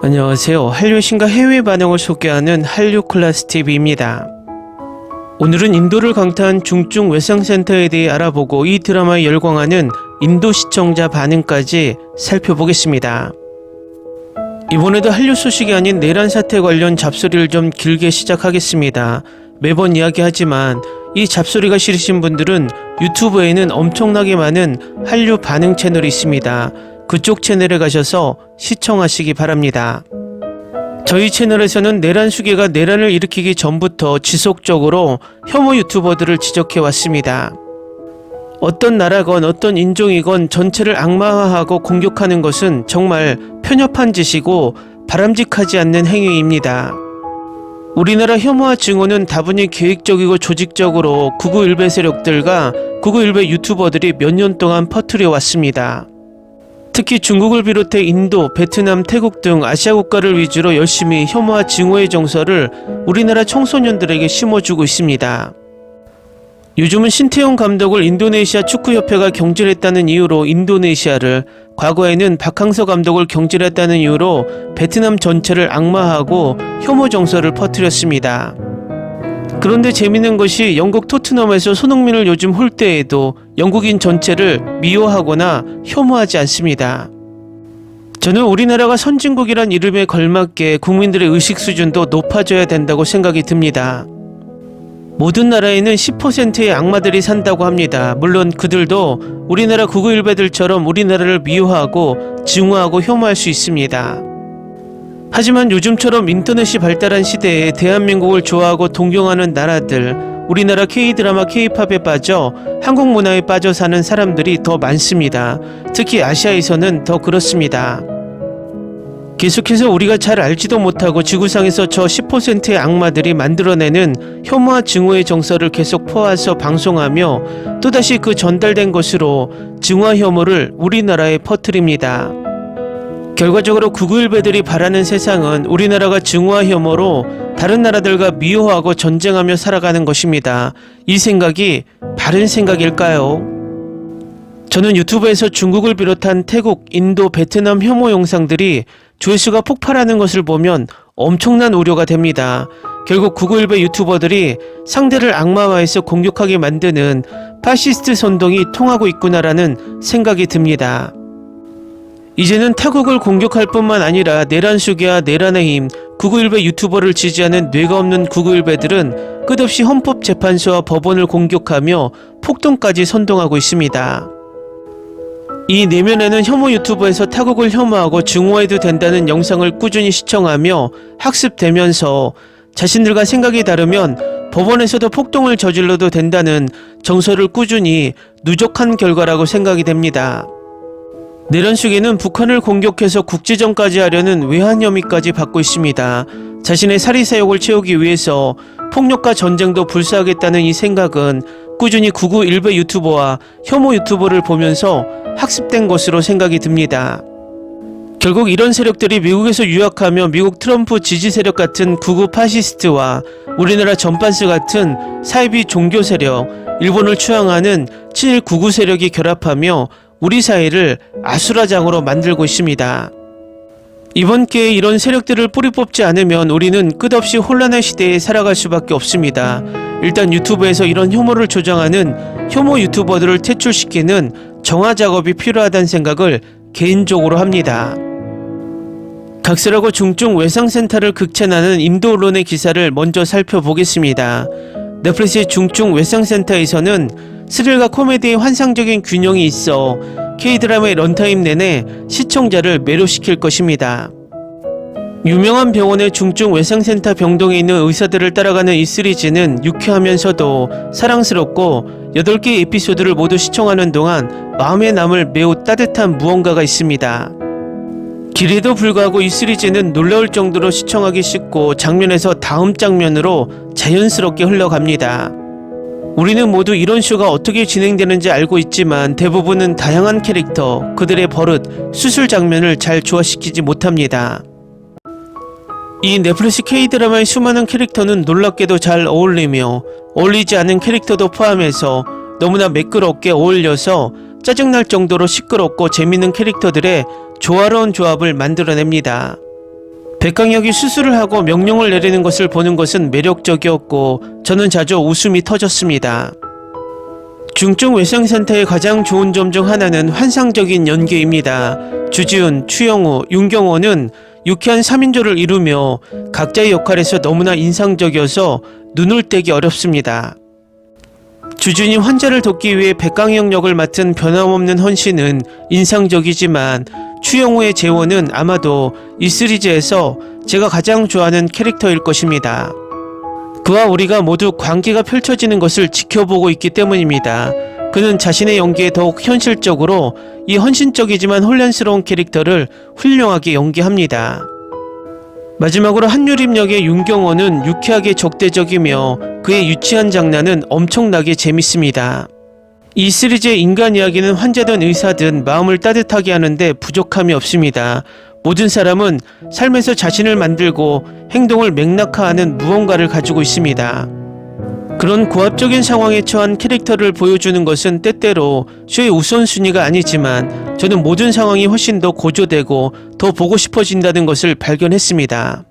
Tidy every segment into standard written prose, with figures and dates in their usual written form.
안녕하세요. 한류 신과 해외 반응을 소개하는 한류 클래스TV입니다. 오늘은 인도를 강타한 중증 외상센터에 대해 알아보고 이 드라마에 열광하는 인도 시청자 반응까지 살펴보겠습니다. 이번에도 한류 소식이 아닌 내란 사태 관련 잡소리를 좀 길게 시작하겠습니다. 매번 이야기하지만 이 잡소리가 싫으신 분들은 유튜브에는 엄청나게 많은 한류 반응 채널이 있습니다. 그쪽 채널에 가셔서 시청하시기 바랍니다. 저희 채널에서는 내란 수계가 내란을 일으키기 전부터 지속적으로 혐오 유튜버들을 지적해왔습니다. 어떤 나라건 어떤 인종이건 전체를 악마화하고 공격하는 것은 정말 편협한 짓이고 바람직하지 않는 행위입니다. 우리나라 혐오와 증오는 다분히 계획적이고 조직적으로 구구일베 세력들과 구구일베 유튜버들이 몇 년 동안 퍼뜨려 왔습니다. 특히 중국을 비롯해 인도, 베트남, 태국 등 아시아 국가를 위주로 열심히 혐오와 증오의 정서를 우리나라 청소년들에게 심어주고 있습니다. 요즘은 신태용 감독을 인도네시아 축구협회가 경질했다는 이유로 인도네시아를, 과거에는 박항서 감독을 경질했다는 이유로 베트남 전체를 악마하고 혐오 정서를 퍼뜨렸습니다. 그런데 재밌는 것이 영국 토트넘에서 손흥민을 요즘 홀 때에도 영국인 전체를 미워하거나 혐오하지 않습니다. 저는 우리나라가 선진국이란 이름에 걸맞게 국민들의 의식 수준도 높아져야 된다고 생각이 듭니다. 모든 나라에는 10%의 악마들이 산다고 합니다. 물론 그들도 우리나라 구구일베들처럼 우리나라를 미워하고 증오하고 혐오할 수 있습니다. 하지만 요즘처럼 인터넷이 발달한 시대에 대한민국을 좋아하고 동경하는 나라들, 우리나라 K-드라마, K-팝에 빠져 한국 문화에 빠져 사는 사람들이 더 많습니다. 특히 아시아에서는 더 그렇습니다. 계속해서 우리가 잘 알지도 못하고 지구상에서 저 10%의 악마들이 만들어내는 혐오와 증오의 정서를 계속 퍼와서 방송하며 또다시 그 전달된 것으로 증오와 혐오를 우리나라에 퍼뜨립니다. 결과적으로 구구일베들이 바라는 세상은 우리나라가 증오와 혐오로 다른 나라들과 미워하고 전쟁하며 살아가는 것입니다. 이 생각이 바른 생각일까요? 저는 유튜브에서 중국을 비롯한 태국, 인도, 베트남 혐오 영상들이 조회수가 폭발하는 것을 보면 엄청난 우려가 됩니다. 결국 구구일베 유튜버들이 상대를 악마화해서 공격하게 만드는 파시스트 선동이 통하고 있구나라는 생각이 듭니다. 이제는 타국을 공격할 뿐만 아니라 내란 수계와 내란의 힘, 구구일베 유튜버를 지지하는 뇌가 없는 구구일베들은 끝없이 헌법재판소와 법원을 공격하며 폭동까지 선동하고 있습니다. 이 내면에는 혐오 유튜버에서 타국을 혐오하고 증오해도 된다는 영상을 꾸준히 시청하며 학습되면서 자신들과 생각이 다르면 법원에서도 폭동을 저질러도 된다는 정서를 꾸준히 누적한 결과라고 생각이 됩니다. 내란 수계는 북한을 공격해서 국제전까지 하려는 외환 혐의까지 받고 있습니다. 자신의 사리사욕을 채우기 위해서 폭력과 전쟁도 불사하겠다는 이 생각은 꾸준히 구구일베 유튜버와 혐오 유튜버를 보면서 학습된 것으로 생각이 듭니다. 결국 이런 세력들이 미국에서 유학하며 미국 트럼프 지지 세력 같은 구구 파시스트와 우리나라 전반스 같은 사이비 종교 세력, 일본을 추앙하는 친일 구구 세력이 결합하며 우리 사회를 아수라장으로 만들고 있습니다. 이번 기회에 이런 세력들을 뿌리 뽑지 않으면 우리는 끝없이 혼란의 시대에 살아갈 수밖에 없습니다. 일단 유튜브에서 이런 혐오를 조장하는 혐오 유튜버들을 퇴출시키는 정화 작업이 필요하다는 생각을 개인적으로 합니다. 각설하고 중증 외상센터를 극찬하는 인도 언론의 기사를 먼저 살펴보겠습니다. 넷플릭스의 중증 외상센터에서는 스릴과 코미디의 환상적인 균형이 있어 K-드라마의 런타임 내내 시청자를 매료시킬 것입니다. 유명한 병원의 중증 외상센터 병동에 있는 의사들을 따라가는 이 시리즈는 유쾌하면서도 사랑스럽고 8개의 에피소드를 모두 시청하는 동안 마음에 남을 매우 따뜻한 무언가가 있습니다. 길에도 불구하고 이 시리즈는 놀라울 정도로 시청하기 쉽고 장면에서 다음 장면으로 자연스럽게 흘러갑니다. 우리는 모두 이런 쇼가 어떻게 진행되는지 알고 있지만 대부분은 다양한 캐릭터, 그들의 버릇, 수술 장면을 잘 조화시키지 못합니다. 이 넷플릭스 K-드라마의 수많은 캐릭터는 놀랍게도 잘 어울리며 어울리지 않은 캐릭터도 포함해서 너무나 매끄럽게 어울려서 짜증날 정도로 시끄럽고 재밌는 캐릭터들의 조화로운 조합을 만들어냅니다. 백강혁이 수술을 하고 명령을 내리는 것을 보는 것은 매력적이었고 저는 자주 웃음이 터졌습니다. 중증외상센터의 가장 좋은 점 중 하나는 환상적인 연기입니다. 주지훈, 추영우, 윤경호는 유쾌한 3인조를 이루며 각자의 역할에서 너무나 인상적이어서 눈을 떼기 어렵습니다. 주준이 환자를 돕기 위해 백강혁 역을 맡은 변함없는 헌신은 인상적이지만 추영우의 재원은 아마도 이 시리즈에서 제가 가장 좋아하는 캐릭터일 것입니다. 그와 우리가 모두 관계가 펼쳐지는 것을 지켜보고 있기 때문입니다. 그는 자신의 연기에 더욱 현실적으로 이 헌신적이지만 혼란스러운 캐릭터를 훌륭하게 연기합니다. 마지막으로 한유림 역의 윤경호는 유쾌하게 적대적이며 그의 유치한 장난은 엄청나게 재밌습니다. 이 시리즈의 인간 이야기는 환자든 의사든 마음을 따뜻하게 하는데 부족함이 없습니다. 모든 사람은 삶에서 자신을 만들고 행동을 맥락화하는 무언가를 가지고 있습니다. 그런 고압적인 상황에 처한 캐릭터를 보여주는 것은 때때로 쇼의 우선순위가 아니지만 저는 모든 상황이 훨씬 더 고조되고 더 보고 싶어진다는 것을 발견했습니다.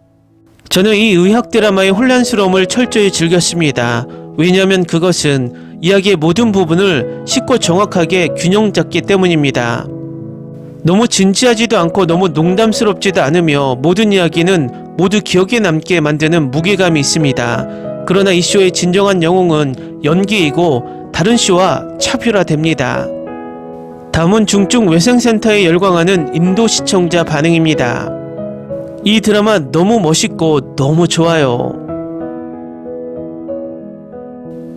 저는 이 의학 드라마의 혼란스러움을 철저히 즐겼습니다. 왜냐하면 그것은 이야기의 모든 부분을 쉽고 정확하게 균형 잡기 때문입니다. 너무 진지하지도 않고 너무 농담스럽지도 않으며 모든 이야기는 모두 기억에 남게 만드는 무게감이 있습니다. 그러나 이 쇼의 진정한 영웅은 연기이고 다른 쇼와 차별화됩니다. 다음은 중증외상센터에 열광하는 인도 시청자 반응입니다. 이 드라마 너무 멋있고 너무 좋아요.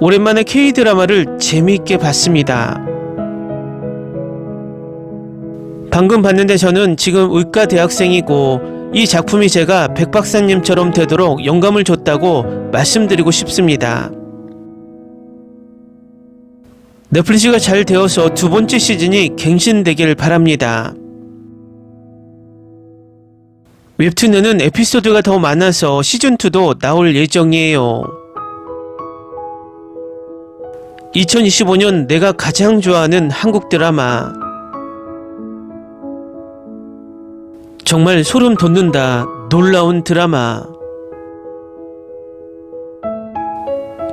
오랜만에 K-드라마를 재미있게 봤습니다. 방금 봤는데 저는 지금 의과 대학생이고 이 작품이 제가 백 박사님처럼 되도록 영감을 줬다고 말씀드리고 싶습니다. 넷플릭스가 잘 되어서 두 번째 시즌이 갱신되길 바랍니다. 웹툰에는 에피소드가 더 많아서 시즌2도 나올 예정이에요. 2025년 내가 가장 좋아하는 한국 드라마. 정말 소름 돋는다. 놀라운 드라마.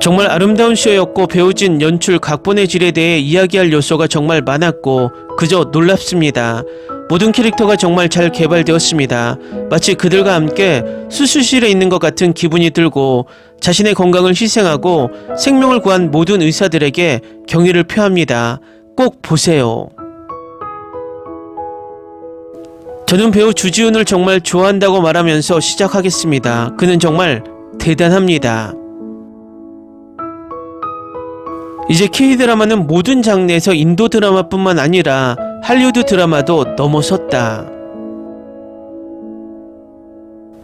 정말 아름다운 쇼였고 배우진 연출 각본의 질에 대해 이야기할 요소가 정말 많았고 그저 놀랍습니다. 모든 캐릭터가 정말 잘 개발되었습니다. 마치 그들과 함께 수술실에 있는 것 같은 기분이 들고 자신의 건강을 희생하고 생명을 구한 모든 의사들에게 경의를 표합니다. 꼭 보세요. 저는 배우 주지훈을 정말 좋아한다고 말하면서 시작하겠습니다. 그는 정말 대단합니다. 이제 K-드라마는 모든 장르에서 인도 드라마뿐만 아니라 할리우드 드라마도 넘어섰다.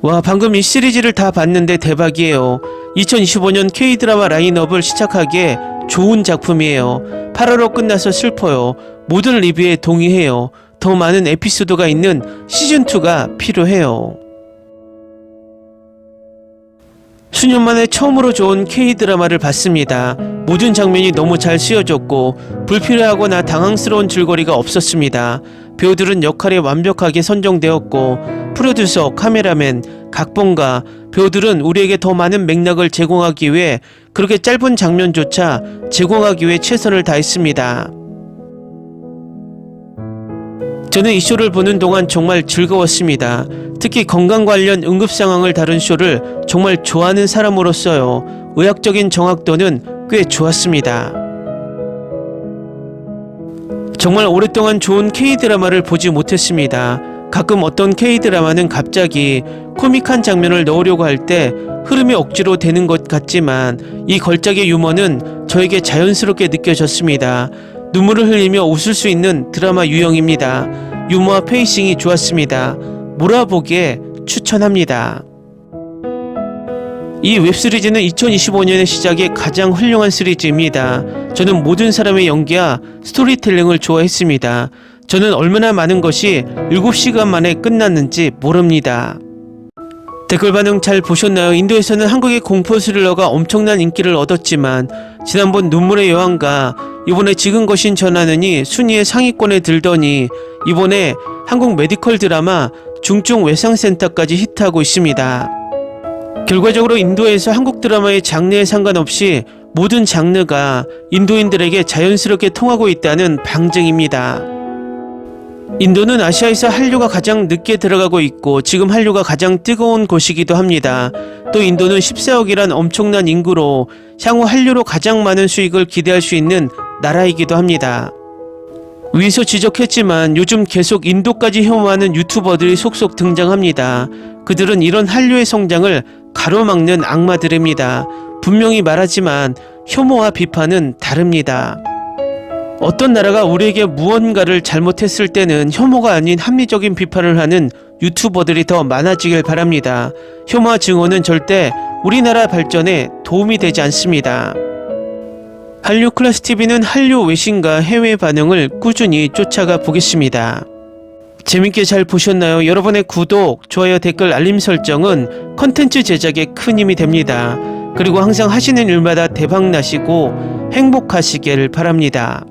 와, 방금 이 시리즈를 다 봤는데 대박이에요. 2025년 K-드라마 라인업을 시작하기에 좋은 작품이에요. 8화로 끝나서 슬퍼요. 모든 리뷰에 동의해요. 더 많은 에피소드가 있는 시즌2가 필요해요. 수년 만에 처음으로 좋은 K-드라마를 봤습니다. 모든 장면이 너무 잘 쓰여졌고 불필요하거나 당황스러운 줄거리가 없었습니다. 배우들은 역할에 완벽하게 선정되었고 프로듀서, 카메라맨, 각본가, 배우들은 우리에게 더 많은 맥락을 제공하기 위해 그렇게 짧은 장면조차 제공하기 위해 최선을 다했습니다. 저는 이 쇼를 보는 동안 정말 즐거웠습니다. 특히 건강 관련 응급 상황을 다룬 쇼를 정말 좋아하는 사람으로서요. 의학적인 정확도는 꽤 좋았습니다. 정말 오랫동안 좋은 K-드라마를 보지 못했습니다. 가끔 어떤 K-드라마는 갑자기 코믹한 장면을 넣으려고 할 때 흐름이 억지로 되는 것 같지만 이 걸작의 유머는 저에게 자연스럽게 느껴졌습니다. 눈물을 흘리며 웃을 수 있는 드라마 유형입니다. 유머와 페이싱이 좋았습니다. 몰아보기에 추천합니다. 이 웹시리즈는 2025년의 시작에 가장 훌륭한 시리즈입니다. 저는 모든 사람의 연기와 스토리텔링을 좋아했습니다. 저는 얼마나 많은 것이 7시간 만에 끝났는지 모릅니다. 댓글 반응 잘 보셨나요? 인도에서는 한국의 공포 스릴러가 엄청난 인기를 얻었지만 지난번 눈물의 여왕과 이번에 지금 거신 전하느니 순위의 상위권에 들더니 이번에 한국 메디컬 드라마 중증 외상센터까지 히트하고 있습니다. 결과적으로 인도에서 한국 드라마의 장르에 상관없이 모든 장르가 인도인들에게 자연스럽게 통하고 있다는 방증입니다. 인도는 아시아에서 한류가 가장 늦게 들어가고 있고 지금 한류가 가장 뜨거운 곳이기도 합니다. 또 인도는 14억이란 엄청난 인구로 향후 한류로 가장 많은 수익을 기대할 수 있는 나라이기도 합니다. 위에서 지적했지만 요즘 계속 인도까지 혐오하는 유튜버들이 속속 등장합니다. 그들은 이런 한류의 성장을 가로막는 악마들입니다. 분명히 말하지만 혐오와 비판은 다릅니다. 어떤 나라가 우리에게 무언가를 잘못했을 때는 혐오가 아닌 합리적인 비판을 하는 유튜버들이 더 많아지길 바랍니다. 혐오와 증오는 절대 우리나라 발전에 도움이 되지 않습니다. 한류 클래스 TV는 한류 외신과 해외 반응을 꾸준히 쫓아가 보겠습니다. 재밌게 잘 보셨나요? 여러분의 구독, 좋아요, 댓글, 알림 설정은 컨텐츠 제작에 큰 힘이 됩니다. 그리고 항상 하시는 일마다 대박 나시고 행복하시길 바랍니다.